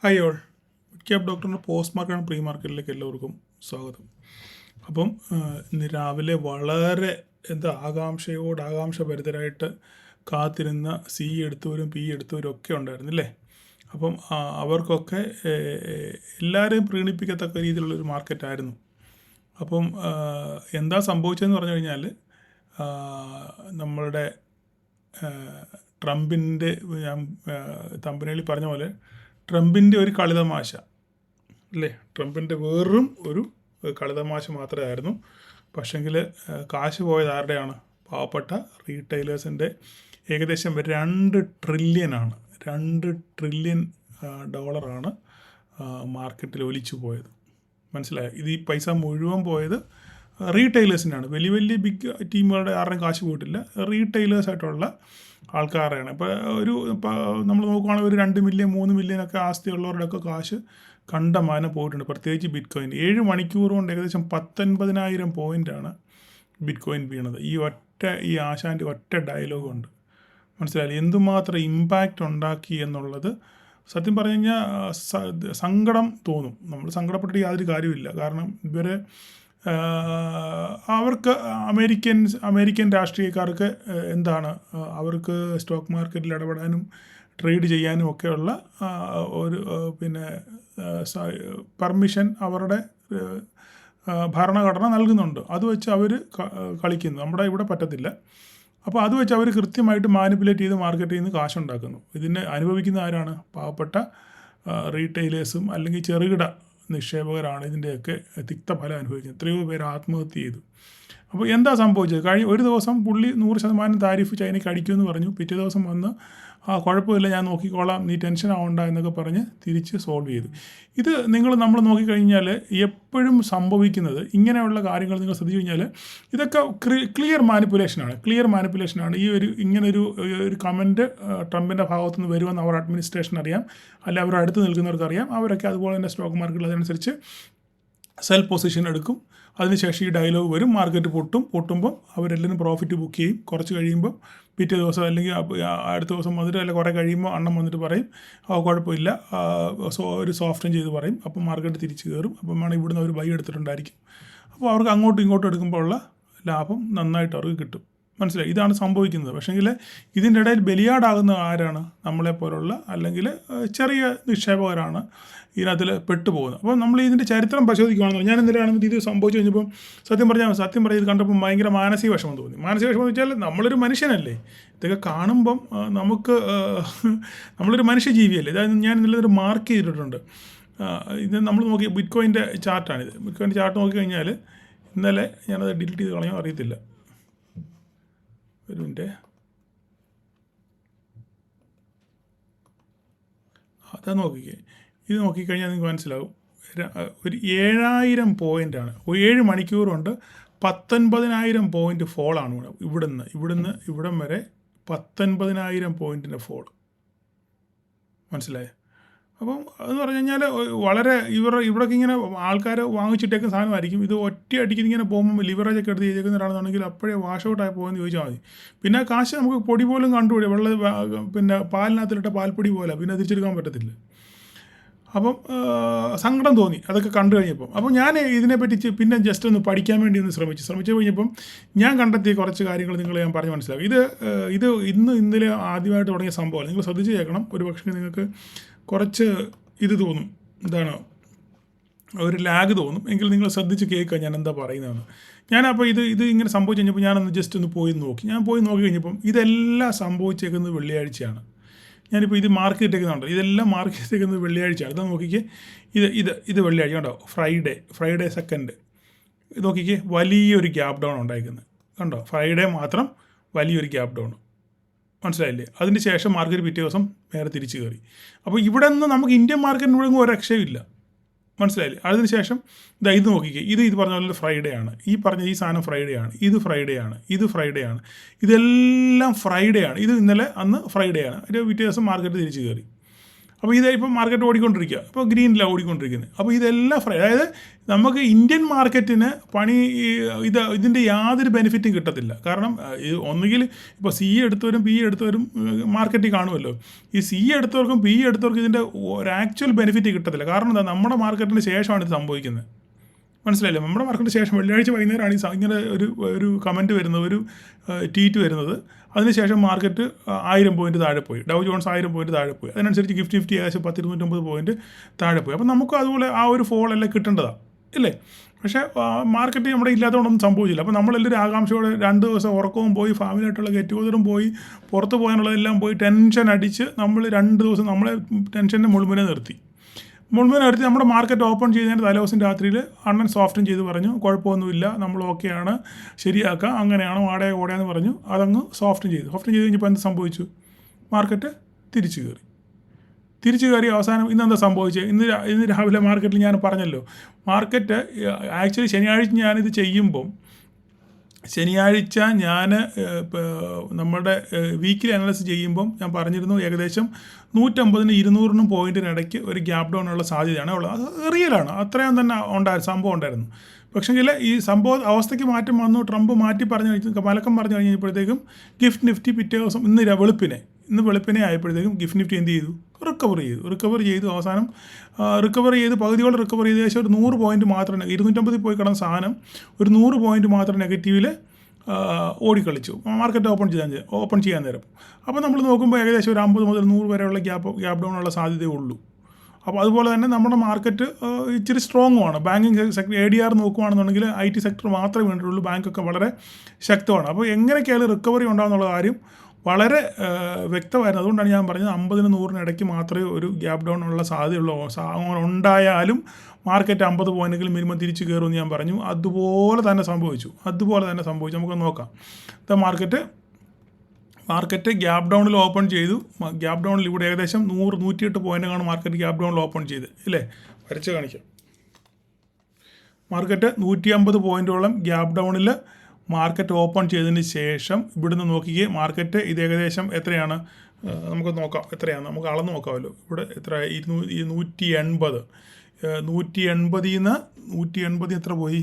Hi all. Cab ഡോക്ടറിൻ്റെ post market pre മാർക്കറ്റിലേക്ക് എല്ലാവർക്കും സ്വാഗതം. അപ്പം ഇന്ന് രാവിലെ വളരെ ആകാംക്ഷഭരിതരായിട്ട് കാത്തിരുന്ന സി എടുത്തവരും പി എടുത്തവരും ഒക്കെ ഉണ്ടായിരുന്നില്ലേ. അപ്പം അവർക്കൊക്കെ എല്ലാവരെയും പ്രീണിപ്പിക്കത്തക്ക രീതിയിലുള്ളൊരു മാർക്കറ്റായിരുന്നു. അപ്പം എന്താ സംഭവിച്ചതെന്ന് പറഞ്ഞു കഴിഞ്ഞാൽ നമ്മളുടെ ട്രംപിൻ്റെ ഞാൻ തമ്പനയിൽ പറഞ്ഞ പോലെ ട്രംപിൻ്റെ ഒരു കളിതമാശ അല്ലേ, ട്രംപിൻ്റെ വെറും ഒരു കളിതമാശ മാത്രമേ ആയിരുന്നു. പക്ഷെങ്കിൽ കാശ് പോയത് ആരുടെയാണ്? പാവപ്പെട്ട റീറ്റെയിലേഴ്സിൻ്റെ ഏകദേശം 2 ട്രില്യനാണ്, 2 ട്രില്യൺ ഡോളറാണ് മാർക്കറ്റിൽ ഒലിച്ചു പോയത്. മനസ്സിലായോ? ഇത് ഈ പൈസ മുഴുവൻ പോയത് റീറ്റെയിലേഴ്സിനാണ്. വലിയ വലിയ ബിഗ് ടീമുകളുടെ ആരുടെയും കാശ് പോയിട്ടില്ല, റീറ്റെയിലേഴ്സായിട്ടുള്ള ആൾക്കാരെയാണ്. ഇപ്പോൾ നമ്മൾ നോക്കുകയാണെങ്കിൽ ഒരു 2 മില്യൺ 3 മില്യനൊക്കെ ആസ്തിയുള്ളവരുടെയൊക്കെ കാശ് കണ്ടമാനം പോയിട്ടുണ്ട്. പ്രത്യേകിച്ച് ബിറ്റ് കോയിൻ 7 മണിക്കൂർ കൊണ്ട് ഏകദേശം 19,000 പോയിൻ്റാണ് ബിറ്റ് കോയിൻ വീണത്. ഈ ആശാൻ്റെ ഒറ്റ ഡയലോഗ് ഉണ്ട്. മനസ്സിലായില്ലേ എന്തുമാത്രം ഇമ്പാക്റ്റ് ഉണ്ടാക്കി എന്നുള്ളത്? സത്യം പറഞ്ഞു കഴിഞ്ഞാൽ സങ്കടം തോന്നും. നമ്മൾ സങ്കടപ്പെട്ടിട്ട് യാതൊരു കാര്യമില്ല. കാരണം ഇവരെ അവർക്ക് അമേരിക്കൻ രാഷ്ട്രീയക്കാർക്ക് എന്താണ്, അവർക്ക് സ്റ്റോക്ക് മാർക്കറ്റിൽ ഇടപെടാനും ട്രേഡ് ചെയ്യാനും ഒക്കെയുള്ള ഒരു പെർമിഷൻ അവരുടെ ഭരണഘടന നൽകുന്നുണ്ട്. അത് വെച്ച് അവർ കളിക്കുന്നു. നമ്മുടെ ഇവിടെ പറ്റത്തില്ല. അപ്പോൾ അത് വെച്ച് അവർ കൃത്യമായിട്ട് മാനിപ്പുലേറ്റ് ചെയ്ത് മാർക്കറ്റിൽ നിന്ന് കാശുണ്ടാക്കുന്നു. ഇതിനെ അനുഭവിക്കുന്ന ആരാണ്? പാവപ്പെട്ട റീറ്റെയിലേഴ്സും അല്ലെങ്കിൽ ചെറുകിട നിക്ഷേപകരാണ് ഇതിൻ്റെയൊക്കെ തിക്തഫലം അനുഭവിക്കുന്നത്. എത്രയോ പേര് ആത്മഹത്യ ചെയ്തു. അപ്പോൾ എന്താ സംഭവിച്ചത്? ഒരു ദിവസം പുള്ളി 100% താരിഫ് ചൈനയ്ക്ക് അടിക്കുമെന്ന് പറഞ്ഞു. പിറ്റേ ദിവസം വന്ന് കുഴപ്പമില്ല, ഞാൻ നോക്കിക്കോളാം, നീ ടെൻഷൻ ആവണ്ട എന്നൊക്കെ പറഞ്ഞ് തിരിച്ച് സോൾവ് ചെയ്തു. ഇത് നമ്മൾ നോക്കിക്കഴിഞ്ഞാൽ എപ്പോഴും സംഭവിക്കുന്നത് ഇങ്ങനെയുള്ള കാര്യങ്ങൾ നിങ്ങൾ ശ്രദ്ധിച്ചു കഴിഞ്ഞാൽ ഇതൊക്കെ ക്ലിയർ മാനിപ്പുലേഷനാണ്. ഇങ്ങനൊരു കമൻറ്റ് ട്രംപിൻ്റെ ഭാഗത്തുനിന്ന് വരുമെന്ന് അവർ അഡ്മിനിസ്ട്രേഷൻ അറിയാം, അല്ല അവർ അടുത്ത് നിൽക്കുന്നവർക്കറിയാം. അവരൊക്കെ അതുപോലെ തന്നെ സ്റ്റോക്ക് മാർക്കറ്റിൽ അതനുസരിച്ച് സെൽ പൊസിഷൻ എടുക്കും. അതിനുശേഷം ഈ ഡയലോഗ് വരും, മാർക്കറ്റ് പൊട്ടുമ്പോൾ അവരെല്ലാവരും പ്രോഫിറ്റ് ബുക്ക് ചെയ്യും. കുറച്ച് കഴിയുമ്പോൾ പിറ്റേ ദിവസം അല്ലെങ്കിൽ അടുത്ത ദിവസം വന്നിട്ട് അല്ലെങ്കിൽ കുറേ കഴിയുമ്പോൾ അണ്ണം വന്നിട്ട് പറയും കുഴപ്പമില്ല, ഒരു സോഫ്റ്റൻ ചെയ്ത് പറയും. അപ്പോൾ മാർക്കറ്റ് തിരിച്ച് കയറും. അപ്പം വേണം ഇവിടുന്ന് അവർ ബൈ എടുത്തിട്ടുണ്ടായിരിക്കും. അപ്പോൾ അവർക്ക് അങ്ങോട്ടും ഇങ്ങോട്ടും എടുക്കുമ്പോൾ ഉള്ള ലാഭം നന്നായിട്ട് അവർക്ക് കിട്ടും. മനസ്സിലായി? ഇതാണ് സംഭവിക്കുന്നത്. പക്ഷേങ്കിൽ ഇതിൻ്റെ ഇടയിൽ ബലിയാടാകുന്ന ആരാണ്? നമ്മളെപ്പോലുള്ള അല്ലെങ്കിൽ ചെറിയ നിക്ഷേപകരാണ് ഇതിനകത്തിൽ പെട്ടുപോകുന്നത്. അപ്പോൾ നമ്മൾ ഇതിൻ്റെ ചരിത്രം പരിശോധിക്കുകയാണെന്ന് ഞാൻ എന്തിനാണെന്ന് ഇത് സംഭവിച്ചു കഴിഞ്ഞപ്പം സത്യം പറഞ്ഞാൽ ഇത് കണ്ടപ്പോൾ ഭയങ്കര മാനസിക വിഷമം തോന്നി. മാനസിക വിഷമം എന്ന് വെച്ചാൽ നമ്മളൊരു മനുഷ്യനല്ലേ, ഇതൊക്കെ കാണുമ്പം നമ്മളൊരു മനുഷ്യജീവിയല്ലേ. അതായത് ഞാൻ ഇന്നലെ ഒരു മാർക്ക് ചെയ്തിട്ടുണ്ട്. ഇത് നമ്മൾ നോക്കി ബിറ്റ് കോയിൻ്റെ ചാർട്ടാണിത്. ബിറ്റ് കോയിൻ്റെ ചാർട്ട് നോക്കിക്കഴിഞ്ഞാൽ ഇന്നലെ ഞാനത് ഡിലീറ്റ് ചെയ്ത് കളഞ്ഞോ അറിയത്തില്ല. ഒരു മിനിറ്റ്, അതാ നോക്കിക്കേ. ഇത് നോക്കിക്കഴിഞ്ഞാൽ നിങ്ങൾക്ക് മനസ്സിലാവും. ഒരു 7,000 പോയിൻ്റാണ്. 7 മണിക്കൂർ കൊണ്ട് 19,000 പോയിൻ്റ് ഫോളാണ് ഇവിടുന്ന് ഇവിടം വരെ 19,000 പോയിൻറ്റിൻ്റെ ഫോൾ. മനസ്സിലായോ? അപ്പം അതെന്ന് പറഞ്ഞു കഴിഞ്ഞാൽ വളരെ ഇവിടേക്ക് ഇങ്ങനെ ആൾക്കാർ വാങ്ങിച്ചിട്ടേക്കുന്ന സാധനമായിരിക്കും. ഇത് ഒറ്റയടിക്ക് ഇങ്ങനെ പോകുമ്പോൾ ലിവറേജൊക്കെ എടുത്ത് ചെയ്തേക്കുന്ന ഒരാളാണെങ്കിൽ അപ്പോഴേ വാഷ് ഔട്ടായി പോകുമെന്ന് ചോദിച്ചാൽ മതി. പിന്നെ കാശ് നമുക്ക് പൊടി പോലും കണ്ടുപിടി, പാലിനകത്തിലിട്ട പാൽപ്പൊടി പോലെ പിന്നെ തിരിച്ചെടുക്കാൻ പറ്റത്തില്ല. അപ്പം സങ്കടം തോന്നി അതൊക്കെ കണ്ടു കഴിഞ്ഞപ്പം. അപ്പം ഞാൻ ഇതിനെപ്പറ്റി പിന്നെ ജസ്റ്റ് ഒന്ന് പഠിക്കാൻ വേണ്ടി ഒന്ന് ശ്രമിച്ചു കഴിഞ്ഞപ്പം ഞാൻ കണ്ടെത്തിയ കുറച്ച് കാര്യങ്ങൾ ഞാൻ പറഞ്ഞ് മനസ്സിലാക്കും. ഇത് ഇന്നലെ ആദ്യമായിട്ട് തുടങ്ങിയ സംഭവം. നിങ്ങൾ ശ്രദ്ധിച്ച് കേൾക്കണം. ഒരു പക്ഷേ നിങ്ങൾക്ക് കുറച്ച് ഇത് തോന്നും, എന്താണ് ഒരു ലാഗ് തോന്നും. എങ്കിൽ നിങ്ങൾ ശ്രദ്ധിച്ച് കേൾക്കുക ഞാൻ എന്താ പറയുന്നതെന്ന്. ഞാനപ്പോൾ ഇത് ഇങ്ങനെ സംഭവിച്ച് കഴിഞ്ഞപ്പോൾ ഞാനൊന്ന് ജസ്റ്റ് ഒന്ന് പോയി നോക്കി കഴിഞ്ഞപ്പം ഇതെല്ലാം സംഭവിച്ചേക്കുന്നത് വെള്ളിയാഴ്ചയാണ്. ഞാനിപ്പോൾ ഇത് മാർക്ക് ചെയ്തേക്കുന്നുണ്ടോ, ഇതെല്ലാം മാർക്ക് ചെയ്തേക്കുന്നത് വെള്ളിയാഴ്ചയാണ്. ഇത് നോക്കിക്കേ, ഇത് വെള്ളിയാഴ്ച കണ്ടോ, ഫ്രൈഡേ സെക്കൻഡ്. ഇത് നോക്കിക്കേ, വലിയൊരു ഗ്യാപ്പ് ഡൗൺ ഉണ്ടായിരിക്കുന്നത് കണ്ടോ. ഫ്രൈഡേ മാത്രം വലിയൊരു ഗ്യാപ്പ് ഡൗൺ. മനസ്സിലായില്ലേ? അതിന് ശേഷം മാർക്കറ്റ് പിറ്റേ ദിവസം നേരെ തിരിച്ച് കയറി. അപ്പോൾ ഇവിടെ നിന്ന് നമുക്ക് ഇന്ത്യൻ മാർക്കറ്റിന് ഇവിടെ ഒരു രക്ഷയില്ല. മനസ്സിലായില്ലേ? അതിനുശേഷം ഇത് നോക്കിക്കേ, ഇത് പറഞ്ഞ പോലെ ഫ്രൈഡേ ആണ്. ഈ സാധനം ഫ്രൈഡേ ആണ്, ഇത് ഫ്രൈഡേ ആണ്, ഇതെല്ലാം ഫ്രൈഡേ ആണ്. ഇത് അന്ന് ഫ്രൈഡേ ആണ്. അതിൻ്റെ പിറ്റേ ദിവസം മാർക്കറ്റ് തിരിച്ച് കയറി. അപ്പോൾ ഇത് ഇപ്പോൾ മാർക്കറ്റ് ഓടിക്കൊണ്ടിരിക്കുക, ഇപ്പോൾ ഗ്രീനിലാണ് ഓടിക്കൊണ്ടിരിക്കുന്നത്. അപ്പോൾ ഇതെല്ലാം അതായത് നമുക്ക് ഇന്ത്യൻ മാർക്കറ്റിന് ഇതിൻ്റെ യാതൊരു ബെനിഫിറ്റും കിട്ടത്തില്ല. കാരണം ഒന്നുകിൽ ഇപ്പോൾ സി എടുത്തവരും പി എടുത്തവരും മാർക്കറ്റിൽ കാണുമല്ലോ. ഈ സി എടുത്തവർക്കും പി എടുത്തവർക്കും ഇതിൻ്റെ ഒരു ആക്ച്വൽ ബെനിഫിറ്റ് കിട്ടത്തില്ല. കാരണം എന്താ, നമ്മുടെ മാർക്കറ്റിന് ശേഷമാണ് ഇത് സംഭവിക്കുന്നത്. മനസ്സിലായില്ലേ? നമ്മുടെ മാർക്കറ്റിന് ശേഷം വെള്ളിയാഴ്ച വൈകുന്നേരമാണ് ഇങ്ങനെ ഒരു കമൻറ്റ് വരുന്നത്, ഒരു ട്വീറ്റ് വരുന്നത്. അതിനുശേഷം മാർക്കറ്റ് 1000 പോയിൻറ്റ് താഴെ പോയി, ഡൗ ജോൺസ് 1000 പോയിൻറ്റ് താഴെ പോയി. അതിനനുസരിച്ച് നിഫ്റ്റി ഏകദേശം 10-250 പോയിൻറ്റ് താഴെ പോയി. അപ്പോൾ നമുക്ക് അതുപോലെ ആ ഒരു ഫോൾ എല്ലാം കിട്ടേണ്ടതാണ്, ഇല്ലേ? പക്ഷേ മാർക്കറ്റ് നമ്മുടെ ഇല്ലാത്തതുകൊണ്ടൊന്നും സംഭവിച്ചില്ല. അപ്പോൾ നമ്മളെല്ലാവരും ആകാംക്ഷയോടെ 2 ദിവസം ഉറക്കവും പോയി, ഫാമിലിയായിട്ടുള്ള ഗെറ്റ് ടുഗദറും പോയി, പുറത്ത് പോകാനുള്ളതെല്ലാം പോയി, ടെൻഷൻ അടിച്ച് നമ്മൾ 2 ദിവസം നമ്മളെ ടെൻഷൻ്റെ മുൾമുന നിർത്തി നമ്മുടെ മാർക്കറ്റ് ഓപ്പൺ ചെയ്തതിൻ്റെ തലേദിവസം രാത്രിയിൽ അണ്ണൻ സോഫ്റ്റും ചെയ്ത് പറഞ്ഞു, കുഴപ്പമൊന്നുമില്ല, നമ്മൾ ഓക്കെയാണ്, ശരിയാക്കാം, അങ്ങനെയാണ് ഓടയാന്ന് പറഞ്ഞു. അതങ്ങ് സോഫ്റ്റും ചെയ്ത് കഴിഞ്ഞപ്പോൾ എന്ത് സംഭവിച്ചു? മാർക്കറ്റ് തിരിച്ചു കയറി അവസാനം ഇന്നെന്താ സംഭവിച്ചത്? ഇന്ന് രാവിലെ മാർക്കറ്റിൽ ഞാൻ പറഞ്ഞല്ലോ, മാർക്കറ്റ് ആക്ച്വലി ശനിയാഴ്ച ഞാൻ നമ്മുടെ വീക്കിലി അനാലിസിസ് ചെയ്യുമ്പം ഞാൻ പറഞ്ഞിരുന്നു ഏകദേശം 150-200 പോയിൻറ്റിനിടയ്ക്ക് ഒരു ഗ്യാപ്പ് ഡൗൺ ഉള്ള സാധ്യതയാണ് ഉള്ളത്. അത് റിയലാണ്, അത്രയും തന്നെ സംഭവം ഉണ്ടായിരുന്നു. പക്ഷേങ്കിൽ ഈ സംഭവം അവസ്ഥയ്ക്ക് മാറ്റം വന്നു. ട്രംപ് മലക്കം പറഞ്ഞു കഴിഞ്ഞപ്പോഴത്തേക്കും ഗിഫ്റ്റ് നിഫ്റ്റി പിറ്റേ ദിവസം ഇന്ന് വെളുപ്പിനെ ആയപ്പോഴത്തേക്കും ഗിഫ്റ്റ് നിഫ്റ്റി എന്ത് ചെയ്തു? റിക്കവർ ചെയ്തു. അവസാനം റിക്കവർ ചെയ്ത് പകുതിയോളം റിക്കവർ ചെയ്ത് ഏകദേശം ഒരു 100 പോയിൻറ്റ് മാത്രം, 250 പോയി കിടന്ന സാധനം ഒരു 100 പോയിൻറ്റ് മാത്രം നെഗറ്റീവിൽ ഓടിക്കളിച്ചു മാർക്കറ്റ് ഓപ്പൺ ചെയ്യാൻ നേരം. അപ്പോൾ നമ്മൾ നോക്കുമ്പോൾ ഏകദേശം ഒരു 50 മുതൽ 100 വരെയുള്ള ഗ്യാപ്പ് ഡൗൺ ഉള്ള സാധ്യതയേ ഉള്ളൂ. അപ്പോൾ അതുപോലെ തന്നെ നമ്മുടെ മാർക്കറ്റ് ഇച്ചിരി സ്ട്രോങ്ങുമാണ്. ബാങ്കിങ് സെക്ടർ ADR നോക്കുകയാണെന്നുണ്ടെങ്കിൽ IT സെക്ടർ മാത്രമേ വേണ്ടിയുള്ളൂ, ബാങ്കൊക്കെ വളരെ ശക്തമാണ്. അപ്പോൾ എങ്ങനെയൊക്കെയാലും റിക്കവറി ഉണ്ടാകുന്നുള്ള കാര്യം വളരെ വ്യക്തമായിരുന്നു. അതുകൊണ്ടാണ് ഞാൻ പറഞ്ഞത് 50-100 ഇടയ്ക്ക് മാത്രമേ ഒരു ഗ്യാപ്പ് ഡൗൺ ഉള്ള സാധ്യതയുള്ളൂ. ഉണ്ടായാലും മാർക്കറ്റ് 50 പോയിൻറ്റെങ്കിലും മിനിമം തിരിച്ചു കയറുമെന്ന് ഞാൻ പറഞ്ഞു. അതുപോലെ തന്നെ സംഭവിച്ചു. നമുക്ക് നോക്കാം. മാർക്കറ്റ് ഗ്യാപ്പ് ഡൗണിൽ ഓപ്പൺ ചെയ്തു. ഗ്യാപ്പ് ഡൗണിൽ ഇവിടെ ഏകദേശം 100-108 പോയിൻറ്റാണ് മാർക്കറ്റ് ഗ്യാപ്പ് ഡൗണിൽ ഓപ്പൺ ചെയ്ത്, ഇല്ലേ? വരച്ച് കാണിക്കാം. മാർക്കറ്റ് 150 പോയിൻറ്റോളം ഗ്യാപ്പ് ഡൗണിൽ മാർക്കറ്റ് ഓപ്പൺ ചെയ്തതിന് ശേഷം ഇവിടുന്ന് നോക്കിയേ മാർക്കറ്റ് ഇത് ഏകദേശം എത്രയാണ് നമുക്ക് നോക്കാം. എത്രയാണ് നമുക്ക് അളന്ന് നോക്കാമല്ലോ. ഇവിടെ എത്ര 180 എത്ര പോയി?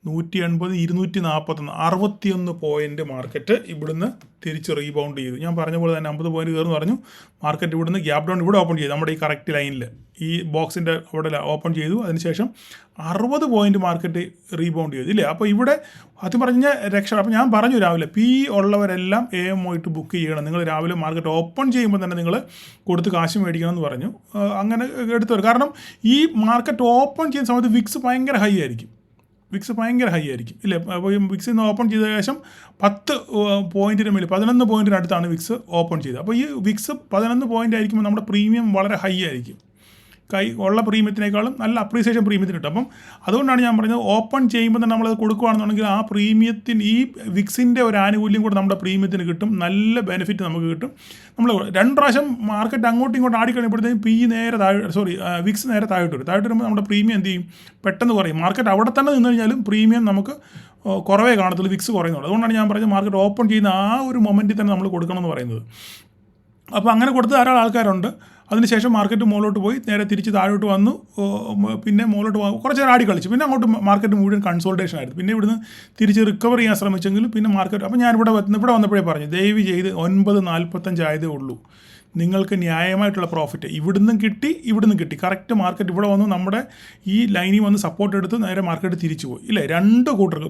180 241 61 പോയിൻറ്റ് മാർക്കറ്റ് ഇവിടുന്ന് തിരിച്ച് റീബൗണ്ട് ചെയ്തു. ഞാൻ പറഞ്ഞ പോലെ തന്നെ 50 പോയിൻറ്റ് കയറുന്നു പറഞ്ഞു. മാർക്കറ്റ് ഇവിടുന്ന് ഗ്യാപ്പ് ഡൗൺ ഇവിടെ ഓപ്പൺ ചെയ്തു, നമ്മുടെ ഈ കറക്റ്റ് ലൈനിൽ ഈ ബോക്സിൻ്റെ അവിടെ ഓപ്പൺ ചെയ്തു. അതിനുശേഷം 60 പോയിൻറ്റ് മാർക്കറ്റ് റീബൗണ്ട് ചെയ്തു, ഇല്ലേ? അപ്പോൾ ഇവിടെ അത് പറഞ്ഞ അപ്പോൾ ഞാൻ പറഞ്ഞു രാവിലെ പി ഉള്ളവരെല്ലാം AM ആയിട്ട് ബുക്ക് ചെയ്യണം. നിങ്ങൾ രാവിലെ മാർക്കറ്റ് ഓപ്പൺ ചെയ്യുമ്പോൾ തന്നെ നിങ്ങൾ കൊടുത്ത് കാശ് മേടിക്കണം എന്ന് പറഞ്ഞു. അങ്ങനെ എടുത്തവർ, കാരണം ഈ മാർക്കറ്റ് ഓപ്പൺ ചെയ്യുന്ന സമയത്ത് വിക്സ് ഭയങ്കര ഹൈ ആയിരിക്കും, ഇല്ലേ? അപ്പോൾ വിക്സ് ഇന്ന് ഓപ്പൺ ചെയ്ത ശേഷം 10 പോയിൻറ്റിന് മേളിൽ 11 പോയിൻറ്റിനടുത്താണ് വിക്സ് ഓപ്പൺ ചെയ്തത്. അപ്പോൾ ഈ വിക്സ് 11 പോയിൻ്റ് ആയിരിക്കുമ്പോൾ നമ്മുടെ പ്രീമിയം വളരെ ഹൈ ആയിരിക്കും. ഉള്ള പ്രീമിയത്തിനേക്കാളും നല്ല അപ്രീസിയേഷൻ പ്രീമിയത്തിന് കിട്ടും. അപ്പം അതുകൊണ്ടാണ് ഞാൻ പറഞ്ഞത് ഓപ്പൺ ചെയ്യുമ്പോൾ തന്നെ നമ്മളത് കൊടുക്കുകയാണെന്നുണ്ടെങ്കിൽ ആ പ്രീമിയത്തിന് ഈ വിക്സിൻ്റെ ഒരു ആനുകൂല്യം കൂടെ നമ്മുടെ പ്രീമിയത്തിന് കിട്ടും, നല്ല ബെനിഫിറ്റ് നമുക്ക് കിട്ടും. നമ്മൾ 2 പ്രാവശ്യം മാർക്കറ്റ് അങ്ങോട്ടും ഇങ്ങോട്ടും ആടിക്കഴിയുമ്പോഴത്തേക്കും വിക്സ് നേരെ താഴോട്ട് വരുമ്പോൾ നമ്മുടെ പ്രീമിയം എന്ത് ചെയ്യും? പെട്ടെന്ന് കുറയും. മാർക്കറ്റ് അവിടെ തന്നെ നിന്ന് കഴിഞ്ഞാലും പ്രീമിയം നമുക്ക് കുറവേ കാണത്തുള്ളൂ, വിക്സ് കുറയുന്നുള്ളൂ. അതുകൊണ്ടാണ് ഞാൻ പറഞ്ഞത് മാർക്കറ്റ് ഓപ്പൺ ചെയ്യുന്ന ആ ഒരു മൊമെൻറ്റിൽ തന്നെ നമ്മൾ കൊടുക്കണം എന്ന് പറയുന്നത്. അപ്പോൾ അങ്ങനെ കൊടുത്ത് ധാരാളം ആൾക്കാരുണ്ട്. അതിനുശേഷം മാർക്കറ്റ് മുകളിലോട്ട് പോയി നേരെ തിരിച്ച് താഴോട്ട് വന്നു. പിന്നെ മുകളിലോട്ട് കുറച്ച് നേരം ആടി കളിച്ചു. പിന്നെ അങ്ങോട്ട് മാർക്കറ്റ് മുഴുവൻ കൺസോൾട്ടേഷൻ ആയിരുന്നു. പിന്നെ ഇവിടുന്ന് തിരിച്ച് റിക്കവർ ചെയ്യാൻ ശ്രമിച്ചെങ്കിലും പിന്നെ മാർക്കറ്റ്, അപ്പോൾ ഞാൻ ഇവിടെ വന്നപ്പോഴേ പറഞ്ഞു, ദയവ് ചെയ്ത് 9:45 ആയതേ ഉള്ളൂ, നിങ്ങൾക്ക് ന്യായമായിട്ടുള്ള പ്രോഫിറ്റ് ഇവിടുന്ന് കിട്ടി. കറക്റ്റ് മാർക്കറ്റ് ഇവിടെ വന്നു നമ്മുടെ ഈ ലൈനിൽ വന്ന് സപ്പോർട്ട് എടുത്ത് നേരെ മാർക്കറ്റ് തിരിച്ചു പോയി, ഇല്ലേ? 2 കൂട്ടർക്ക്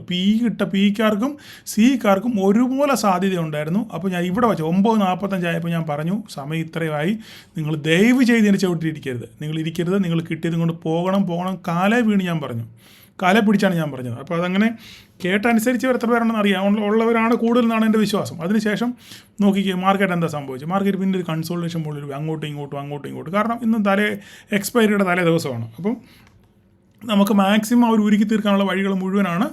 പിക്കാർക്കും സിക്കാർക്കും ഒരുപോലെ സാധ്യത ഉണ്ടായിരുന്നു. അപ്പോൾ ഞാൻ ഇവിടെ വെച്ചു 9:45 ആയപ്പോൾ ഞാൻ പറഞ്ഞു, സമയം ഇത്രയായി, നിങ്ങൾ ദയവ് ചെയ്ത് ഇതിനെ ചവിട്ടിയിരിക്കരുത്, നിങ്ങൾ കിട്ടിയതും കൊണ്ട് പോകണം. കാലേ വീണ് ഞാൻ പറഞ്ഞു, കാലെ പിടിച്ചാണ് ഞാൻ പറഞ്ഞത്. അപ്പോൾ അതങ്ങനെ കേട്ടനുസരിച്ച് എത്ര പേരുണ്ടെന്ന് അറിയാം, ഉള്ളവരാണ് കൂടുതലെന്നാണ് എൻ്റെ വിശ്വാസം. അതിനുശേഷം നോക്കിക്കേ മാർക്കറ്റ് എന്താ സംഭവിച്ചത്. മാർക്കറ്റ് പിന്നെ ഒരു കൺസോൾട്ടേഷൻ പോലൊരു അങ്ങോട്ടും ഇങ്ങോട്ടും, കാരണം ഇന്ന് എക്സ്പയറിയുടെ തലേ ദിവസമാണ്. അപ്പം നമുക്ക് മാക്സിമം അവർ ഉരുക്കി തീർക്കാനുള്ള വഴികൾ മുഴുവനാണ്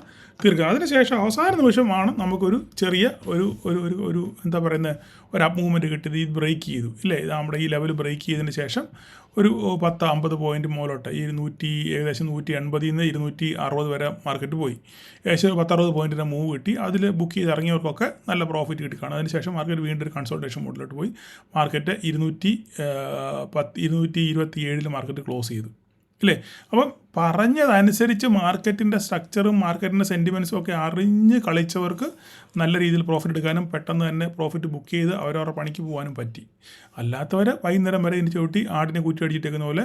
തീർക്കുക. അതിനുശേഷം അവസാന നിമിഷമാണ് നമുക്കൊരു ചെറിയ ഒരു ഒരു ഒരു ഒരു എന്താ പറയുന്നത്, ഒരു അപ്പ് മൂവ്മെൻറ്റ് കിട്ടിയത്. ഇത് ബ്രേക്ക് ചെയ്തു ഇല്ലേ, ഇത് നമ്മുടെ ഈ ലെവൽ ബ്രേക്ക് ചെയ്തതിന് ശേഷം ഒരു 10-50 പോയിൻറ്റ് മുകളിലോട്ട് ഈ ഏകദേശം 180 നിന്ന് 260 വരെ മാർക്കറ്റ് പോയി. ഏകദേശം ഒരു 10-60 പോയിൻറ്റിൻ്റെ മൂവ് കിട്ടി. അതിൽ ബുക്ക് ചെയ്ത് ഇറങ്ങിയവർക്കൊക്കെ നല്ല പ്രോഫിറ്റ് കിട്ടി കാണും. അതിനുശേഷം മാർക്കറ്റ് വീണ്ടും ഒരു കൺസോൾട്ടേഷൻ മോഡിലോട്ട് പോയി. മാർക്കറ്റ് 227 മാർക്കറ്റ് ക്ലോസ് ചെയ്തു ഇല്ലേ. അപ്പം പറഞ്ഞതനുസരിച്ച് മാർക്കറ്റിൻ്റെ സ്ട്രക്ചറും മാർക്കറ്റിൻ്റെ സെൻറ്റിമെൻറ്റ്സും ഒക്കെ അറിഞ്ഞ് കളിച്ചവർക്ക് നല്ല രീതിയിൽ പ്രോഫിറ്റ് എടുക്കാനും പെട്ടെന്ന് തന്നെ പ്രോഫിറ്റ് ബുക്ക് ചെയ്ത് അവരവരുടെ പണിക്ക് പോകാനും പറ്റി. അല്ലാത്തവർ വൈകുന്നേരം വരെ ഇനി ചവിട്ടി ആടിനെ കുറ്റി അടിച്ചിട്ടേക്കുന്ന പോലെ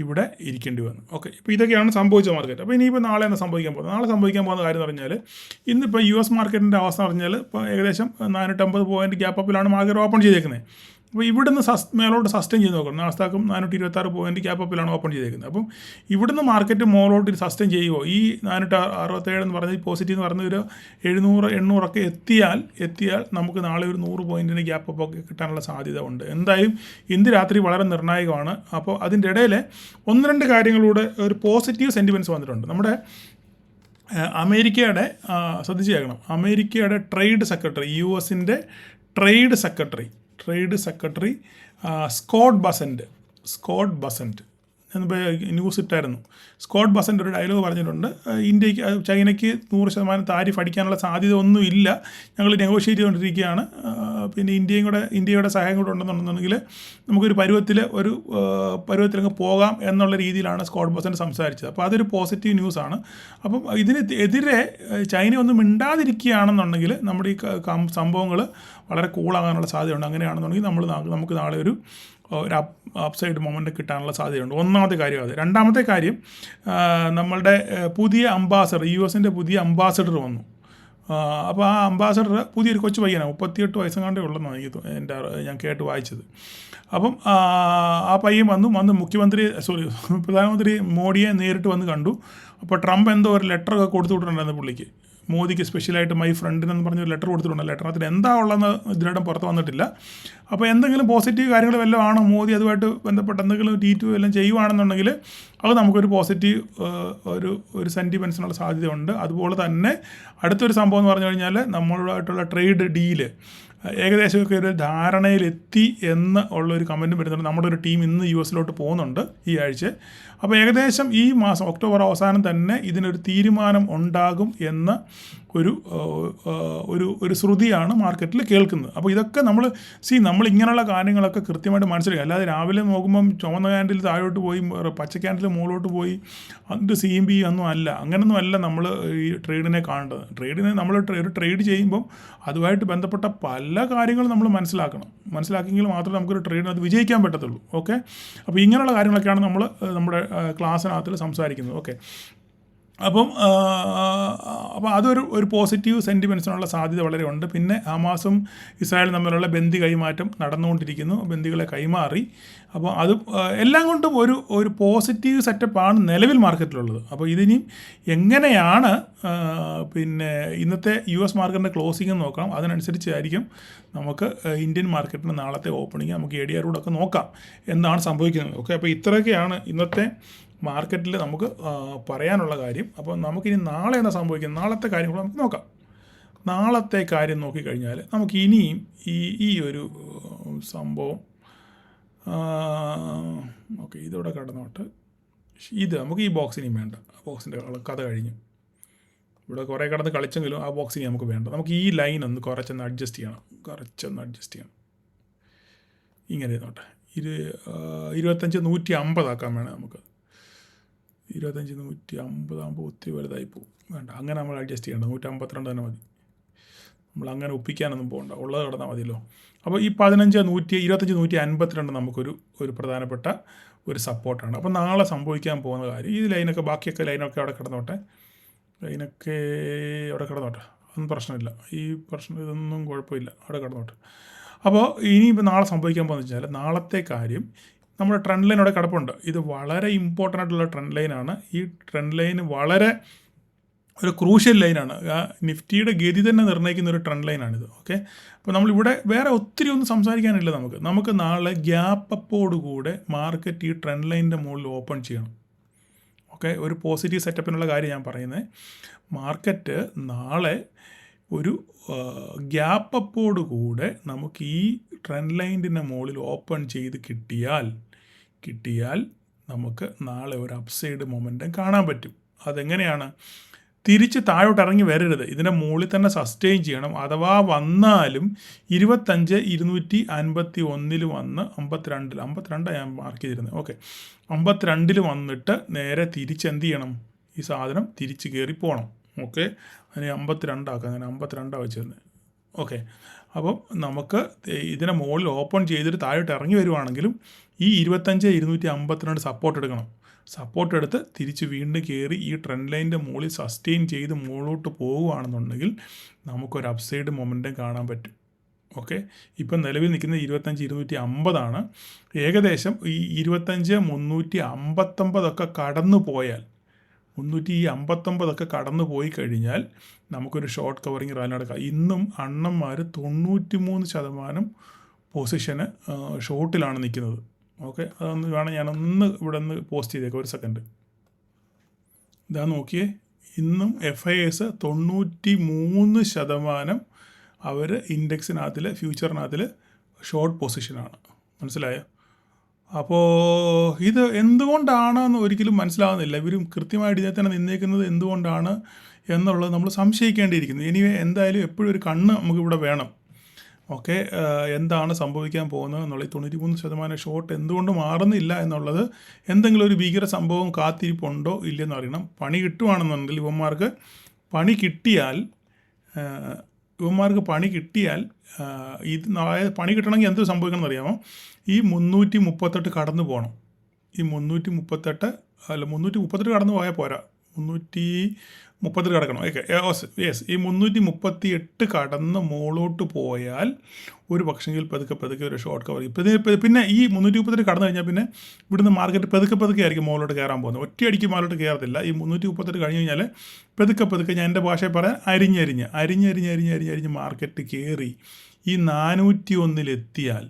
ഇവിടെ ഇരിക്കേണ്ടി വന്നു. ഓക്കെ, ഇപ്പോൾ ഇതൊക്കെയാണ് സംഭവിച്ച മാർക്കറ്റ്. അപ്പോൾ ഇനിയിപ്പോൾ നാളെ എന്താ സംഭവിക്കാൻ പോകുന്നത്? നാളെ സംഭവിക്കാൻ പോകുന്ന കാര്യം എന്ന് പറഞ്ഞാൽ, ഇന്നിപ്പോൾ US മാർക്കറ്റിൻ്റെ അവസ്ഥ പറഞ്ഞാൽ ഇപ്പോൾ ഏകദേശം 450 പോയിൻറ്റ് ഗ്യാപ്പ് അപ്പിലാണ് മാർക്കറ്റ് ഓപ്പൺ ചെയ്തേക്കുന്നത്. അപ്പോൾ ഇവിടുന്ന് മേലോട്ട് സസ്റ്റെയിൻ ചെയ്ത് നോക്കണം. നാസ്ഡാക്കും 426 പോയിൻറ്റ് ഗ്യാപ്പ് അപ്പിലാണ് ഓപ്പൺ ചെയ്തേക്കുന്നത്. അപ്പം ഇവിടുന്ന് മാർക്കറ്റ് മോളോട്ട് സസ്റ്റെയിൻ ചെയ്യുമോ? ഈ 467 എന്ന് പറഞ്ഞാൽ പോസിറ്റീവ് എന്ന് പറഞ്ഞ ഒരു 700-800 ഒക്കെ എത്തിയാൽ നമുക്ക് നാളെ ഒരു 100 പോയിൻറ്റിന് ഗ്യാപ്പ് അപ്പ് ഒക്കെ കിട്ടാനുള്ള സാധ്യത ഉണ്ട്. എന്തായാലും ഇന്ന് രാത്രി വളരെ നിർണായകമാണ്. അപ്പോൾ അതിൻ്റെ ഇടയിൽ 1-2 കാര്യങ്ങളിലൂടെ ഒരു പോസിറ്റീവ് സെൻറ്റിമെൻറ്റ്സ് വന്നിട്ടുണ്ട്. നമ്മുടെ അമേരിക്കയുടെ ശ്രദ്ധിച്ചേക്കണം, അമേരിക്കയുടെ ട്രേഡ് സെക്രട്ടറി, US-ൻ്റെ ട്രേഡ് സെക്രട്ടറി സ്കോട്ട് ബസന്റ് എന്നിപ്പോൾ ന്യൂസ് ഇട്ടായിരുന്നു. സ്കോട്ട് ബസന്റ് ഒരു ഡയലോഗ് പറഞ്ഞിട്ടുണ്ട്. ചൈനയ്ക്ക് 100% താരിഫ് അടിക്കാനുള്ള സാധ്യത ഒന്നും ഇല്ല, ഞങ്ങൾ നെഗോഷിയേറ്റ് ചെയ്തുകൊണ്ടിരിക്കുകയാണ്, പിന്നെ ഇന്ത്യയുടെ സഹായം കൂടെ ഉണ്ടെന്നുണ്ടെന്നുണ്ടെങ്കിൽ നമുക്കൊരു പരുവത്തിലങ്ങ് പോകാം എന്നുള്ള രീതിയിലാണ് സ്കോട്ട് ബസന്റ് സംസാരിച്ചത്. അപ്പോൾ അതൊരു പോസിറ്റീവ് ന്യൂസാണ്. അപ്പം ഇതിനെതിരെ ചൈന ഒന്നും മിണ്ടാതിരിക്കുകയാണെന്നുണ്ടെങ്കിൽ നമ്മുടെ ഈ സംഭവങ്ങൾ വളരെ കൂളാകാനുള്ള സാധ്യതയുണ്ട്. അങ്ങനെയാണെന്നുണ്ടെങ്കിൽ നമുക്ക് നാളെ ഒരു അപ്സൈഡ് മൊമെൻ്റ് കിട്ടാനുള്ള സാധ്യതയുണ്ട്. ഒന്നാമത്തെ കാര്യം അത്. രണ്ടാമത്തെ കാര്യം, നമ്മളുടെ പുതിയ അംബാസഡർ, US-ൻ്റെ പുതിയ അംബാസഡർ വന്നു. അപ്പോൾ ആ അംബാസഡർ പുതിയൊരു കൊച്ചു പയ്യനാണ്, 38 വയസ്സെങ്ങാണ്ടേ ഉള്ളതെന്നാണ് ഞാൻ കേട്ട് വായിച്ചത്. അപ്പം ആ പയ്യൻ വന്ന് പ്രധാനമന്ത്രി മോഡിയെ നേരിട്ട് വന്ന് കണ്ടു. അപ്പോൾ ട്രംപ് എന്തോ ഒരു ലെറ്ററൊക്കെ കൊടുത്തു വിട്ടിട്ടുണ്ടായിരുന്നു പുള്ളിക്ക്, മോദിക്ക് സ്പെഷ്യലായിട്ട് മൈ ഫ്രണ്ടിനെന്ന് പറഞ്ഞൊരു ലെറ്റർ കൊടുത്തിട്ടുണ്ട്. ലെറ്ററിനകത്ത് എന്താ ഉള്ളതെന്ന് ഇതിനായിട്ടും പുറത്ത് വന്നിട്ടില്ല. അപ്പോൾ എന്തെങ്കിലും പോസിറ്റീവ് കാര്യങ്ങൾ വല്ലതും ആണോ, മോദി അതുമായിട്ട് ബന്ധപ്പെട്ട് എന്തെങ്കിലും T2 എല്ലാം ചെയ്യുവാണെന്നുണ്ടെങ്കിൽ അത് നമുക്കൊരു പോസിറ്റീവ് ഒരു സെൻറ്റിമെൻറ്റ്സിനുള്ള സാധ്യതയുണ്ട്. അതുപോലെ തന്നെ അടുത്തൊരു സംഭവം എന്ന് പറഞ്ഞു കഴിഞ്ഞാൽ, നമ്മളുമായിട്ടുള്ള ട്രേഡ് ഡീല് ഏകദേശമൊക്കെ ഒരു ധാരണയിലെത്തി എന്ന് ഉള്ളൊരു കമൻറ്റും വരുന്നുണ്ട്. നമ്മുടെ ഒരു ടീം ഇന്ന് US-ലോട്ട് പോകുന്നുണ്ട് ഈ ആഴ്ച. അപ്പോൾ ഏകദേശം ഈ മാസം ഒക്ടോബർ അവസാനം തന്നെ ഇതിനൊരു തീരുമാനം ഉണ്ടാകും എന്ന ഒരു ശ്രുതിയാണ് മാർക്കറ്റിൽ കേൾക്കുന്നത്. അപ്പോൾ ഇതൊക്കെ നമ്മൾ ഇങ്ങനെയുള്ള കാര്യങ്ങളൊക്കെ കൃത്യമായിട്ട് മനസ്സിലാക്കുക. അല്ലാതെ രാവിലെ നോക്കുമ്പം ചുവന്ന ക്യാൻഡിൽ താഴോട്ട് പോയി പച്ച ക്യാൻഡിൽ മുകളിലോട്ട് പോയി അതിൻ്റെ CMB ഒന്നും അല്ല, അങ്ങനൊന്നും അല്ല നമ്മൾ ഈ ട്രേഡിനെ കാണേണ്ടത്. നമ്മൾ ഒരു ട്രേഡ് ചെയ്യുമ്പം അതുമായിട്ട് ബന്ധപ്പെട്ട പല കാര്യങ്ങളും നമ്മൾ മനസ്സിലാക്കിയെങ്കിൽ മാത്രമേ നമുക്കൊരു ട്രേഡിനകത്ത് വിജയിക്കാൻ പറ്റത്തുള്ളൂ. ഓക്കെ, അപ്പോൾ ഇങ്ങനെയുള്ള കാര്യങ്ങളൊക്കെയാണ് നമ്മൾ നമ്മുടെ ക്ലാസ്സിനകത്തിൽ സംസാരിക്കുന്നത്. ഓക്കെ, അപ്പം അതൊരു പോസിറ്റീവ് സെൻറ്റിമെൻറ്റ്സിനുള്ള സാധ്യത വളരെ ഉണ്ട്. പിന്നെ ഹമാസും ഇസ്രായേലും തമ്മിലുള്ള ബന്ദി കൈമാറ്റം നടന്നുകൊണ്ടിരിക്കുന്നു, ബന്ദികളെ കൈമാറി. അപ്പോൾ അത് എല്ലാം കൊണ്ടും ഒരു പോസിറ്റീവ് സെറ്റപ്പാണ് നിലവിൽ മാർക്കറ്റിലുള്ളത്. അപ്പോൾ ഇതിനിയും എങ്ങനെയാണ് പിന്നെ ഇന്നത്തെ US മാർക്കറ്റിൻ്റെ ക്ലോസിംഗ് നോക്കാം. അതിനനുസരിച്ചായിരിക്കും നമുക്ക് ഇന്ത്യൻ മാർക്കറ്റിന് നാളത്തെ ഓപ്പണിങ് നമുക്ക് ADR കൂടെ നോക്കാം എന്താണ് സംഭവിക്കുന്നത്. ഓക്കെ, അപ്പോൾ ഇത്രയൊക്കെയാണ് ഇന്നത്തെ മാർക്കറ്റിൽ നമുക്ക് പറയാനുള്ള കാര്യം. അപ്പോൾ നമുക്കിനി നാളെ എന്താ സംഭവിക്കുന്നത്, നാളത്തെ കാര്യം കൂടെ നമുക്ക് നോക്കാം. നാളത്തെ കാര്യം നോക്കിക്കഴിഞ്ഞാൽ നമുക്ക് ഇനിയും ഈ ഒരു സംഭവം ഓക്കെ ഇതോടെ കടന്നോട്ട്. ഇത് നമുക്ക് ഈ ബോക്സിനെയും വേണ്ട, ബോക്സിൻ്റെ കഥ കഴിഞ്ഞു. ഇവിടെ കുറേ കടന്ന് കളിച്ചെങ്കിലും ആ ബോക്സിനെ നമുക്ക് വേണ്ട. നമുക്ക് ഈ ലൈൻ ഒന്ന് കുറച്ചൊന്ന് അഡ്ജസ്റ്റ് ചെയ്യണം. ഇങ്ങനെ ഇരുന്നോട്ടെ. 25-150 ആക്കാൻ വേണം നമുക്ക്. 25-150 ആകുമ്പോൾ ഒത്തിരി വലുതായി പോകും, വേണ്ട. അങ്ങനെ നമ്മൾ അഡ്ജസ്റ്റ് ചെയ്യേണ്ട 152 തന്നെ മതി. നമ്മൾ അങ്ങനെ ഒപ്പിക്കാനൊന്നും പോകണ്ട, ഉള്ളത് കിടന്നാൽ മതിയല്ലോ. അപ്പോൾ ഈ 25-152 നമുക്കൊരു പ്രധാനപ്പെട്ട ഒരു സപ്പോർട്ടാണ്. അപ്പോൾ നാളെ സംഭവിക്കാൻ പോകുന്ന കാര്യം, ഈ ലൈനൊക്കെ ബാക്കിയൊക്കെ ലൈനൊക്കെ അവിടെ കിടന്നോട്ടെ, അതൊന്നും പ്രശ്നമില്ല. ഇതൊന്നും കുഴപ്പമില്ല, അവിടെ കിടന്നോട്ടെ. അപ്പോൾ ഇനിയിപ്പോൾ നാളെ സംഭവിക്കാൻ പോകുന്നത് വെച്ചാൽ, നാളത്തെ കാര്യം നമ്മുടെ ട്രെൻഡ് ലൈൻ അവിടെ കിടപ്പുണ്ട്. ഇത് വളരെ ഇമ്പോർട്ടൻ്റ് ആയിട്ടുള്ള ട്രെൻഡ് ലൈനാണ്. ഈ ട്രെൻഡ് ലൈൻ വളരെ ഒരു ക്രൂഷ്യൽ ലൈനാണ്. നിഫ്റ്റിയുടെ ഗതി തന്നെ നിർണ്ണയിക്കുന്ന ഒരു ട്രെൻഡ് ലൈനാണിത്. ഓക്കെ, അപ്പോൾ നമ്മളിവിടെ വേറെ ഒത്തിരി ഒന്നും സംസാരിക്കാനില്ല. നമുക്ക് നാളെ ഗ്യാപ്പ് അപ്പോടുകൂടെ മാർക്കറ്റ് ഈ ട്രെൻഡ് ലൈനിൻ്റെ മുകളിൽ ഓപ്പൺ ചെയ്യണം. ഓക്കെ, ഒരു പോസിറ്റീവ് സെറ്റപ്പിനുള്ള കാര്യം ഞാൻ പറയുന്നത്. മാർക്കറ്റ് നാളെ ഒരു ഗ്യാപ്പ് അപ്പോട് കൂടെ നമുക്ക് ഈ ട്രെൻഡ് ലൈനിൻ്റെ മുകളിൽ ഓപ്പൺ ചെയ്ത് കിട്ടിയാൽ നമുക്ക് നാളെ ഒരു അപ്സൈഡ് മൊമെൻറ്റം കാണാൻ പറ്റും. അതെങ്ങനെയാണ്? തിരിച്ച് താഴോട്ട് ഇറങ്ങി വരരുത്, ഇതിൻ്റെ മുകളിൽ തന്നെ സസ്റ്റെയിൻ ചെയ്യണം. അഥവാ വന്നാലും 25,251 വന്ന് 52 ഞാൻ മാർക്ക് ചെയ്തിരുന്നത്. ഓക്കെ, 52 വന്നിട്ട് നേരെ തിരിച്ച് എന്ത് ചെയ്യണം? ഈ സാധനം തിരിച്ച് കയറി പോകണം. ഓക്കെ, അതിന് 52 ആക്കാം. ഞാൻ 52 വെച്ചിരുന്നത്. ഓക്കെ, അപ്പം നമുക്ക് ഇതിനെ മുകളിൽ ഓപ്പൺ ചെയ്തിട്ട് താഴോട്ട് ഇറങ്ങി വരുവാണെങ്കിലും ഈ 25,252 സപ്പോർട്ട് എടുക്കണം. സപ്പോർട്ട് എടുത്ത് തിരിച്ച് വീണ്ടും കയറി ഈ ട്രെൻഡ് ലൈനിൻ്റെ മുകളിൽ സസ്റ്റെയിൻ ചെയ്ത് മുകളിലോട്ട് പോകുകയാണെന്നുണ്ടെങ്കിൽ നമുക്കൊരു അപ്സൈഡ് മൊമെൻറ്റം കാണാൻ പറ്റും. ഓക്കെ, ഇപ്പം നിലവിൽ നിൽക്കുന്നത് 25,250 ഏകദേശം ഈ 25,359 കടന്നു പോയാൽ 359 കടന്നു പോയി കഴിഞ്ഞാൽ നമുക്കൊരു ഷോർട്ട് കവറിങ് റാലി നടക്കാം. ഇന്നും അണ്ണന്മാർ 93% പൊസിഷന് ഷോർട്ടിലാണ് നിൽക്കുന്നത്. ഓക്കെ, അതൊന്ന് വേണം ഞാനൊന്ന് ഇവിടെ നിന്ന് പോസ്റ്റ് ചെയ്തേക്കാം, ഒരു സെക്കൻഡ്. ഇതാ നോക്കിയേ, ഇന്നും FIS 93% അവർ ഇൻഡെക്സിനകത്തിൽ ഫ്യൂച്ചറിനകത്തിൽ ഷോർട്ട് പൊസിഷനാണ്. മനസ്സിലായോ? അപ്പോൾ ഇത് എന്തുകൊണ്ടാണെന്ന് ഒരിക്കലും മനസ്സിലാവുന്നില്ല. ഇവരും കൃത്യമായിട്ട് ഇതിനെ തന്നെ നിന്നേക്കുന്നത് എന്തുകൊണ്ടാണ് എന്നുള്ളത് നമ്മൾ സംശയിക്കേണ്ടിയിരിക്കുന്നു. ഇനി എന്തായാലും എപ്പോഴും ഒരു കണ്ണ് നമുക്കിവിടെ വേണം. ഓക്കെ, എന്താണ് സംഭവിക്കാൻ പോകുന്നത് എന്നുള്ള 93% ഷോർട്ട് എന്തുകൊണ്ട് മാറുന്നില്ല എന്നുള്ളത് എന്തെങ്കിലും ഒരു ഭീകര സംഭവം കാത്തിരിപ്പുണ്ടോ ഇല്ലെന്ന് അറിയണം. പണി കിട്ടുവാണെന്നുണ്ടെങ്കിൽ ഇവന്മാർക്ക് പണി കിട്ടിയാൽ ഇത് പണി കിട്ടണമെങ്കിൽ എന്ത് സംഭവിക്കണം എന്നറിയാമോ? ഈ 338 കടന്നു പോകണം. ഈ 338 കടന്നു പോയാൽ പോരാ, 330 കടക്കണം. ഓക്കെ, യെസ്, ഈ 338 കടന്ന് മുകളിലോട്ട് പോയാൽ ഒരു പക്ഷെങ്കിൽ പതുക്കെ ഒരു ഷോർട്ട് കവർ. പിന്നെ ഈ 338 കടന്നു കഴിഞ്ഞാൽ പിന്നെ ഇവിടുന്ന് മാർക്കറ്റ് പതുക്കെ ആയിരിക്കും മുകളിലോട്ട് കയറാൻ പോകുന്നത്. ഒറ്റയടിക്ക് മുകളിലോട്ട് കയറത്തില്ല. ഈ 338 കഴിഞ്ഞ് കഴിഞ്ഞാൽ പതുക്കെ ഞാൻ എൻ്റെ ഭാഷയിൽ പറയാൻ അരിഞ്ഞ് മാർക്കറ്റ് കയറി ഈ 401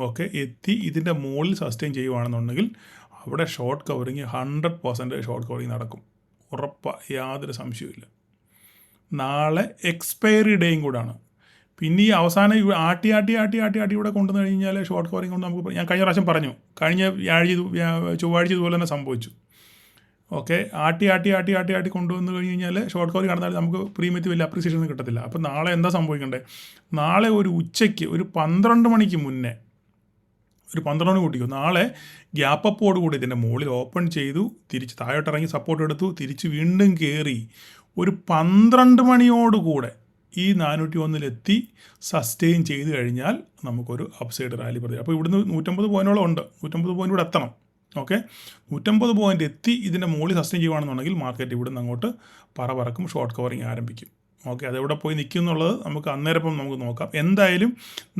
ഓക്കെ എത്തി ഇതിൻ്റെ മുകളിൽ സസ്റ്റെയിൻ ചെയ്യുകയാണെന്നുണ്ടെങ്കിൽ അവിടെ ഷോർട്ട് കവറിങ് 100% ഷോർട്ട് കവറിങ് നടക്കും. ഉറപ്പാണ്, യാതൊരു സംശയവുമില്ല. നാളെ എക്സ്പയറി ഡേയും കൂടാണ്. പിന്നെ ഈ അവസാനം ആട്ടി ഇവിടെ കൊണ്ടുവന്ന് കഴിഞ്ഞാൽ ഷോർട്ട് കവറിങ് കൊണ്ട് നമുക്ക്, ഞാൻ കഴിഞ്ഞ പ്രാവശ്യം പറഞ്ഞു, കഴിഞ്ഞ ചൊവ്വാഴ്ച ഇതുപോലെ തന്നെ സംഭവിച്ചു. ഓക്കെ, ആട്ടി കൊണ്ടുവന്ന് കഴിഞ്ഞ് കഴിഞ്ഞാൽ ഷോർട്ട് കവറിങ് നടന്നാൽ നമുക്ക് പ്രീമിയത്തിൽ വലിയ അപ്രീസിയേഷൻ ഒന്നും കിട്ടത്തില്ല. അപ്പോൾ നാളെ എന്താ സംഭവിക്കേണ്ടത്? നാളെ ഒരു ഉച്ചയ്ക്ക് ഒരു 12 മണിക്ക് മുന്നേ, ഒരു 12 മണി കൂട്ടിക്കോ, നാളെ ഗ്യാപ്പ് അപ്പോട് കൂടി ഇതിൻ്റെ മുകളിൽ ഓപ്പൺ ചെയ്തു, തിരിച്ച് താഴോട്ടിറങ്ങി സപ്പോർട്ട് എടുത്തു, തിരിച്ച് വീണ്ടും കയറി ഒരു 12 മണിയോടുകൂടെ ഈ 401 സസ്റ്റെയിൻ ചെയ്ത് കഴിഞ്ഞാൽ നമുക്കൊരു അപ്സൈഡ് റാലി പ്രതീക്ഷിക്കാം. അപ്പോൾ ഇവിടുന്ന് 150 പോയിൻറ്റോളം ഉണ്ട്, 150 പോയിൻ്റ് ഇവിടെ എത്തണം. ഓക്കെ, 150 പോയിൻ്റ് എത്തി ഇതിൻ്റെ മുകളിൽ സസ്റ്റെയിൻ ചെയ്യുകയാണെന്നുണ്ടെങ്കിൽ മാർക്കറ്റ് ഇവിടുന്ന് അങ്ങോട്ട് പറക്കും, ഷോർട്ട് കവറിങ് ആരംഭിക്കും. ഓക്കെ, അതെവിടെ പോയി നിൽക്കും എന്നുള്ളത് നമുക്ക് അന്നേരം നമുക്ക് നോക്കാം. എന്തായാലും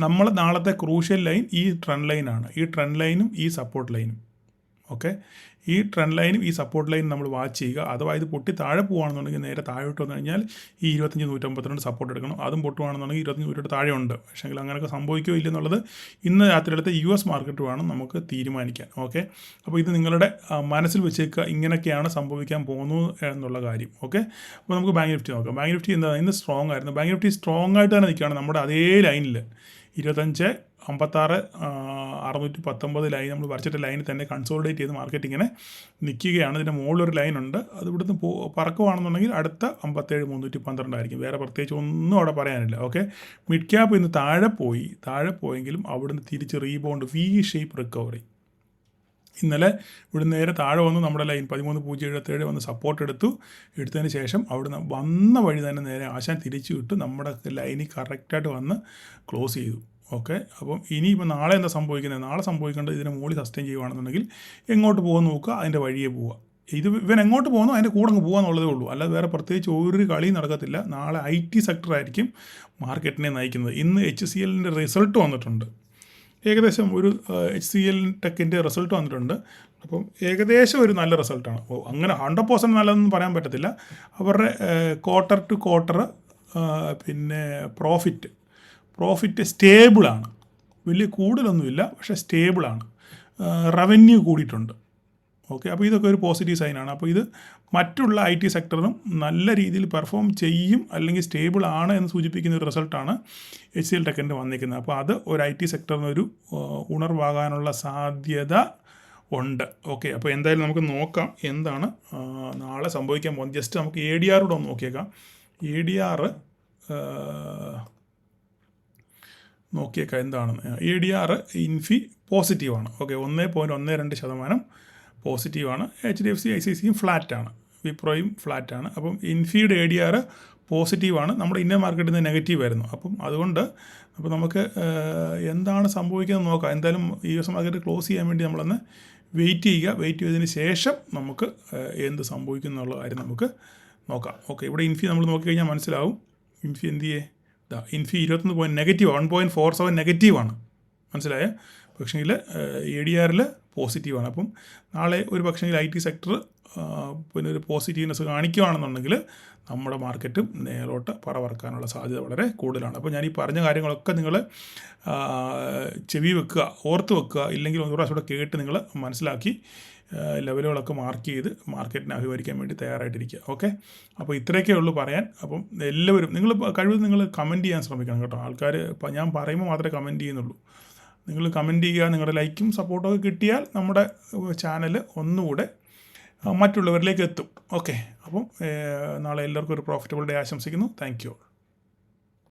നമ്മൾ നാളത്തെ ക്രൂഷ്യൽ ലൈൻ ഈ ട്രെൻഡ് ലൈനാണ്. ഈ ട്രെൻഡ് ലൈനും ഈ സപ്പോർട്ട് ലൈനും. ഓക്കെ, ഈ ട്രെൻഡ് ലൈനും ഈ സപ്പോർട്ട് ലൈനും നമ്മൾ വാച്ച് ചെയ്യുക. അഥവാ ഇത് പൊട്ടി താഴെ പോകുകയാണെന്നുണ്ടെങ്കിൽ നേരെ താഴോട്ട് വന്നു കഴിഞ്ഞാൽ ഈ 25,152 സപ്പോർട്ട് എടുക്കണം. അതും പൊട്ടുകയാണെന്നുണ്ടെങ്കിൽ 25,152 താഴെ ഉണ്ട്. പക്ഷേ അങ്ങനെയൊക്കെ സംഭവിക്കുകയോ ഇല്ലെന്നുള്ളത് ഇന്ന് രാത്രിയിലത്തെ US മാർക്കറ്റ് വേണം നമുക്ക് തീരുമാനിക്കാൻ. ഓക്കെ, അപ്പോൾ ഇത് നിങ്ങളുടെ മനസ്സിൽ വെച്ചേക്കുക, ഇങ്ങനെയൊക്കെയാണ് സംഭവിക്കാൻ പോകുന്നത് എന്നുള്ള കാര്യം. ഓക്കെ, അപ്പോൾ നമുക്ക് ബാങ്ക് നിഫ്റ്റി നോക്കാം. ബാങ്ക് നിഫ്റ്റി എന്താ ഇന്ന് സ്ട്രോങ് ആയിരുന്നു. ബാങ്ക് നിഫ്റ്റി സ്ട്രോങ് ആയിട്ട് തന്നെ നിൽക്കുകയാണ് നമ്മുടെ അതേ ലൈനിൽ 25,56,619 ലൈൻ നമ്മൾ വരച്ചിട്ട് ലൈനിൽ തന്നെ കൺസോളിഡേറ്റ് ചെയ്ത് മാർക്കറ്റ് ഇങ്ങനെ നിൽക്കുകയാണ്. ഇതിൻ്റെ മുകളിലൊരു ലൈനുണ്ട്, അത് ഇവിടുന്ന് പറക്കുവാണെന്നുണ്ടെങ്കിൽ അടുത്ത 57,312 ആയിരിക്കും. വേറെ പ്രത്യേകിച്ച് ഒന്നും അവിടെ പറയാനില്ല. ഓക്കെ, മിഡ് ക്യാപ്പ് ഇന്ന് താഴെ പോയെങ്കിലും അവിടുന്ന് തിരിച്ച് റീബൗണ്ട് V ഷേപ്പ് റിക്കവറി. ഇന്നലെ ഇവിടുന്ന് നേരെ താഴെ വന്ന് നമ്മുടെ ലൈൻ 13,077 വന്ന് സപ്പോർട്ട് എടുത്തതിന് ശേഷം അവിടുന്ന് വന്ന വഴി തന്നെ നേരെ ആശാൻ തിരിച്ചു വിട്ട് നമ്മുടെ ലൈനിൽ കറക്റ്റായിട്ട് വന്ന് ക്ലോസ് ചെയ്തു. ഓക്കെ, അപ്പം ഇനിയിപ്പോൾ നാളെ എന്താ സംഭവിക്കുന്നത്? നാളെ സംഭവിക്കേണ്ടത് ഇതിനെ മുകളിൽ സസ്റ്റെയിൻ ചെയ്യുകയാണെന്നുണ്ടെങ്കിൽ എങ്ങോട്ട് പോകുമെന്ന് നോക്കുക, അതിൻ്റെ വഴിയെ പോവുക. ഇവൻ എങ്ങോട്ട് പോകുന്നു അതിൻ്റെ കൂടെ അങ്ങ് പോകാന്നുള്ളതേ ഉള്ളൂ, അല്ലാതെ വേറെ പ്രത്യേകിച്ച് ഒരു കളി നടക്കത്തില്ല. നാളെ IT സെക്ടറായിരിക്കും മാർക്കറ്റിനെ നയിക്കുന്നത്. ഇന്ന് HCLൻ്റെ റിസൾട്ട് വന്നിട്ടുണ്ട്. ഏകദേശം ഒരു HCL ടെക്കിൻ്റെ റിസൾട്ട് വന്നിട്ടുണ്ട്. അപ്പം ഏകദേശം ഒരു നല്ല റിസൾട്ടാണ്. അപ്പോൾ അങ്ങനെ 100% നല്ലതെന്ന് പറയാൻ പറ്റത്തില്ല. അവരുടെ ക്വാർട്ടർ ടു ക്വാർട്ടർ പിന്നെ പ്രോഫിറ്റ് സ്റ്റേബിളാണ്, വലിയ കൂടുതലൊന്നുമില്ല, പക്ഷേ സ്റ്റേബിളാണ്. റവന്യൂ കൂടിയിട്ടുണ്ട്. ഓക്കെ, അപ്പോൾ ഇതൊക്കെ ഒരു പോസിറ്റീവ് സൈനാണ്. അപ്പോൾ ഇത് മറ്റുള്ള IT സെക്ടറിനും നല്ല രീതിയിൽ പെർഫോം ചെയ്യും അല്ലെങ്കിൽ സ്റ്റേബിൾ ആണ് എന്ന് സൂചിപ്പിക്കുന്ന ഒരു റിസൾട്ടാണ് HCL ടെക്കിൻ്റെ വന്നിരിക്കുന്നത്. അപ്പോൾ അത് ഒരു IT സെക്ടറിനൊരു ഉണർവാകാനുള്ള സാധ്യത ഉണ്ട്. ഓക്കെ, അപ്പോൾ എന്തായാലും നമുക്ക് നോക്കാം എന്താണ് നാളെ സംഭവിക്കാൻ പോകുന്നത്. ജസ്റ്റ് നമുക്ക് ADR കൂടെ ഒന്ന് നോക്കിയേക്കാം. ADR നോക്കിയേക്കാം എന്താണെന്ന്. ADR ഇൻഫി പോസിറ്റീവാണ്. ഓക്കെ, 1.12% പോസിറ്റീവാണ്. HDFC ICICIയും ഫ്ലാറ്റാണ്, വിപ്രോയും ഫ്ലാറ്റാണ്. അപ്പം ഇൻഫിയുടെ ADR പോസിറ്റീവാണ്, നമ്മുടെ ഇന്ത്യൻ മാർക്കറ്റിൽ നിന്ന് നെഗറ്റീവ് ആയിരുന്നു. അപ്പം അതുകൊണ്ട് അപ്പോൾ നമുക്ക് എന്താണ് സംഭവിക്കുന്നത് നോക്കാം. എന്തായാലും US മാർക്കറ്റ് ക്ലോസ് ചെയ്യാൻ വേണ്ടി നമ്മളൊന്ന് വെയിറ്റ് ചെയ്തതിന് ശേഷം നമുക്ക് എന്ത് സംഭവിക്കും എന്നുള്ള കാര്യം നമുക്ക് നോക്കാം. ഓക്കെ, ഇവിടെ ഇൻഫി നമ്മൾ നോക്കിക്കഴിഞ്ഞാൽ മനസ്സിലാവും. ഇൻഫി എന്ത് ചെയ്യേ, ഇൻഫി 21 നെഗറ്റീവ്, 1.47 നെഗറ്റീവാണ്, മനസ്സിലായേ. പക്ഷേങ്കിൽ ADRൽ പോസിറ്റീവാണ്. അപ്പം നാളെ ഒരു പക്ഷേങ്കിൽ IT സെക്ടർ പിന്നെ ഒരു പോസിറ്റീവ്നെസ് കാണിക്കുകയാണെന്നുണ്ടെങ്കിൽ നമ്മുടെ മാർക്കറ്റും നേരോട്ട് പറവറക്കാനുള്ള സാധ്യത വളരെ കൂടുതലാണ്. അപ്പോൾ ഞാൻ ഈ പറഞ്ഞ കാര്യങ്ങളൊക്കെ നിങ്ങൾ ചെവി വെക്കുക, ഓർത്ത് വെക്കുക, ഇല്ലെങ്കിൽ ഒരു പ്രാവശ്യം കൂടെ കേട്ട് നിങ്ങൾ മനസ്സിലാക്കി ലെവലുകളൊക്കെ മാർക്ക് ചെയ്ത് മാർക്കറ്റിനെ അഭിമുഖീകരിക്കാൻ വേണ്ടി തയ്യാറായിട്ടിരിക്കുക. ഓക്കെ, അപ്പോൾ ഇത്രയൊക്കെ ഉള്ളൂ പറയാൻ. അപ്പം എല്ലാവരും നിങ്ങൾ കഴിവതും നിങ്ങൾ കമൻറ്റ് ചെയ്യാൻ ശ്രമിക്കണം കേട്ടോ. ആൾക്കാർ ഞാൻ പറയുമ്പോൾ മാത്രമേ കമൻറ്റ് ചെയ്യുന്നുള്ളൂ. നിങ്ങൾ കമൻറ്റ് ചെയ്യുക, നിങ്ങളുടെ ലൈക്കും സപ്പോർട്ടൊക്കെ കിട്ടിയാൽ നമ്മുടെ ചാനൽ ഒന്നുകൂടെ മറ്റുള്ളവരിലേക്ക് എത്തും. ഓക്കെ, അപ്പം നാളെ എല്ലാവർക്കും ഒരു പ്രോഫിറ്റബിൾ ഡേ ആശംസിക്കുന്നു. Thank you.